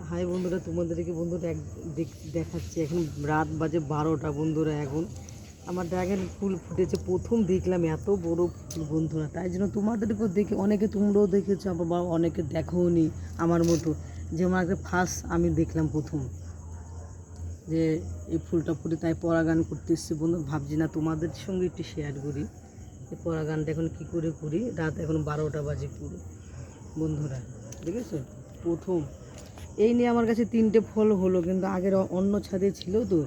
High বন্ধুরা, তোমাদেরকে বন্ধুরা দেখাচ্ছি। এখন রাত বাজে 12টা বন্ধুরা। এখন আমার ড্রাগন ফুল ফুটেছে, প্রথম দেখলাম এত বড় ফুল বন্ধুরা। তাই জন্য তোমাদেরকেও দেখে, অনেকে তোমরাও দেখেছো, আবার অনেকে দেখোও নি আমার মতো, যে আমার একটা ফার্স্ট আমি দেখলাম প্রথম যে এই ফুলটা ফুটে। তাই পরাগান করতে এসেছি বন্ধু। ভাবছি না তোমাদের সঙ্গে একটু শেয়ার করি এই পরাগানটা এখন কী করে করি। রাত এখন 12টা বাজে পুরো বন্ধুরা, ঠিক আছে। প্রথম এই নিয়ে আমার কাছে 3টে ফল হলো, কিন্তু আগের অন্য ছাদে ছিল তো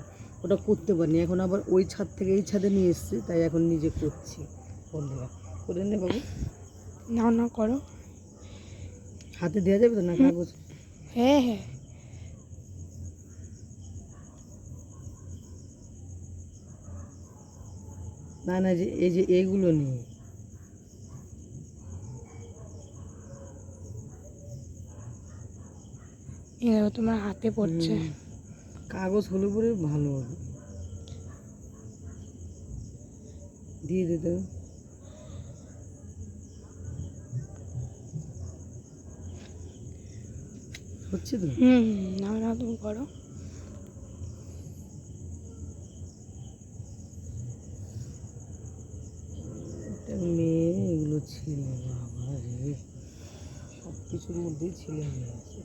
ওটা করতে পারিনি। এখন আবার ওই ছাদ থেকে এই ছাদে নিয়ে এসেছি, তাই এখন নিজে করছি বন্ধুরা। করে নে বাবু, না না করো। হাতে দেওয়া যাবে তো না কাগজ? হ্যাঁ হ্যাঁ, না না, যে এই যে এইগুলো নিয়ে এগুলো তোমার হাতে পড়ছে। কাগজ হলে পরে ভালো হবে। দিয়ে দিতে হচ্ছে তো। না না তুমি করো। একটা মেয়ে, এগুলো ছেলে, বাবা রে, সব কিছুর মধ্যেই ছেলে মেয়ে আছে।